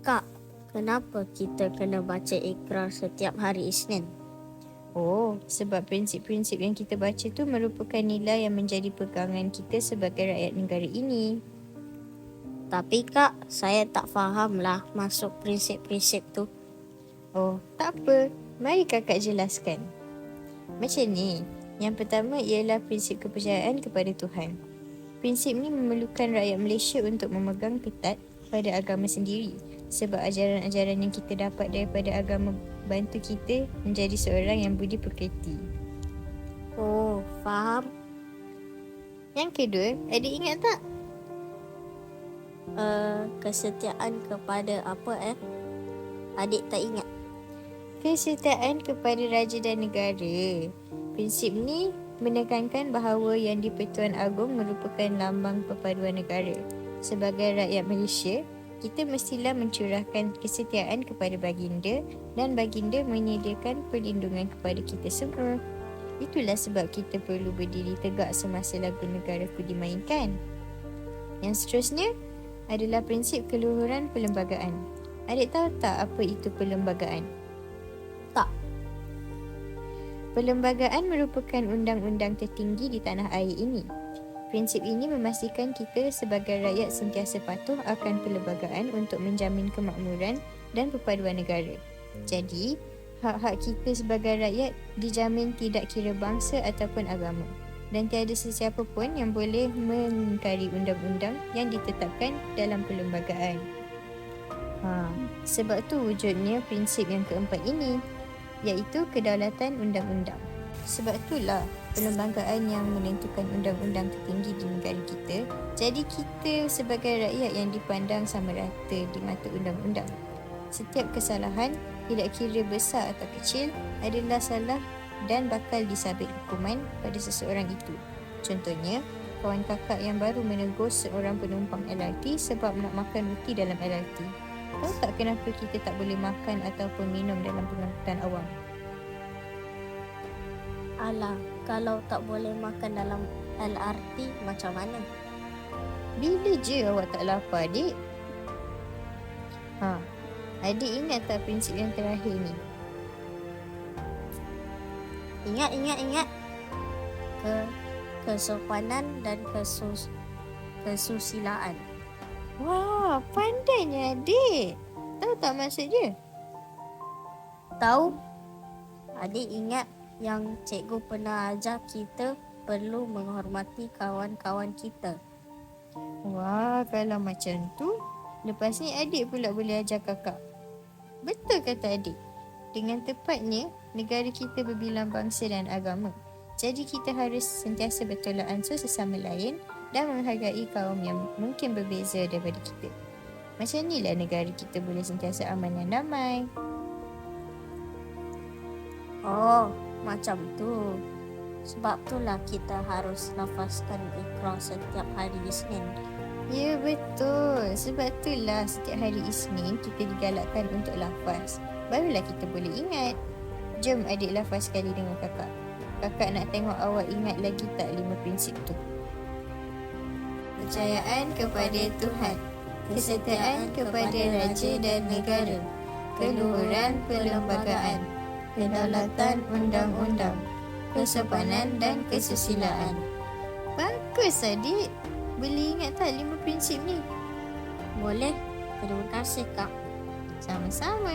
Kak, kenapa kita kena baca Iqra setiap hari Isnin? Oh, sebab prinsip-prinsip yang kita baca tu merupakan nilai yang menjadi pegangan kita sebagai rakyat negara ini. Tapi Kak, saya tak faham lah masuk prinsip-prinsip tu. Oh, tak apa. Mari kakak jelaskan. Macam ni, yang pertama ialah prinsip kepercayaan kepada Tuhan. Prinsip ni memerlukan rakyat Malaysia untuk memegang ketat pada agama sendiri, sebab ajaran-ajaran yang kita dapat daripada agama bantu kita menjadi seorang yang budi pekerti. Oh, faham. Yang kedua, adik ingat tak? Kesetiaan kepada apa Adik tak ingat. Kesetiaan kepada raja dan negara. Prinsip ni menekankan bahawa Yang di-Pertuan Agong merupakan lambang perpaduan negara. Sebagai rakyat Malaysia, kita mestilah mencurahkan kesetiaan kepada baginda dan baginda menyediakan perlindungan kepada kita semua. Itulah sebab kita perlu berdiri tegak semasa lagu negaraku dimainkan. Yang seterusnya adalah prinsip keluhuran perlembagaan. Adik tahu tak apa itu perlembagaan? Tak. Perlembagaan merupakan undang-undang tertinggi di tanah air ini. Prinsip ini memastikan kita sebagai rakyat sentiasa patuh akan perlembagaan untuk menjamin kemakmuran dan perpaduan negara. Jadi, hak-hak kita sebagai rakyat dijamin tidak kira bangsa ataupun agama. Dan tiada sesiapa pun yang boleh mengingkari undang-undang yang ditetapkan dalam perlembagaan. Sebab tu wujudnya prinsip yang keempat ini, iaitu kedaulatan undang-undang. Sebab itulah perlembagaan yang menentukan undang-undang tertinggi di negara kita. Jadi kita sebagai rakyat yang dipandang sama rata di mata undang-undang. Setiap kesalahan, tidak kira besar atau kecil, adalah salah dan bakal disabit hukuman pada seseorang itu. Contohnya, kawan kakak yang baru menegur seorang penumpang LRT sebab nak makan roti dalam LRT. Tahu tak kenapa kita tak boleh makan ataupun minum dalam pengangkutan awam? Alah, kalau tak boleh makan dalam LRT macam mana? Bila je awak tak lapar, adik? Adik ingat tak prinsip yang terakhir ni? Ingat. Kesopanan dan kesusilaan. Wah, pandainya adik. Tahu tak maksud dia? Tahu? Adik ingat yang cikgu pernah ajar kita perlu menghormati kawan-kawan kita. Wah, kalau macam tu, lepas ni adik pula boleh ajar kakak. Betul kata adik. Dengan tepatnya, negara kita berbilang bangsa dan agama. Jadi kita harus sentiasa bertolak ansur sesama lain dan menghargai kaum yang mungkin berbeza daripada kita. Macam inilah negara kita boleh sentiasa aman dan damai. Oh, macam tu. Sebab itulah kita harus lafazkan Iqra setiap hari Isnin. Ya, betul. Sebab itulah setiap hari Isnin kita digalakkan untuk lafaz. Barulah kita boleh ingat. Jom adik lafaz sekali dengan kakak. Kakak nak tengok awak ingat lagi tak 5 prinsip tu. Kepercayaan kepada Tuhan, kesetiaan kepada raja dan negara, keluhuran perlembagaan, kedaulatan undang-undang, kesopanan dan kesusilaan. Bagus adik. Boleh ingat tak 5 prinsip ni? Boleh? Terima kasih Kak. Sama-sama.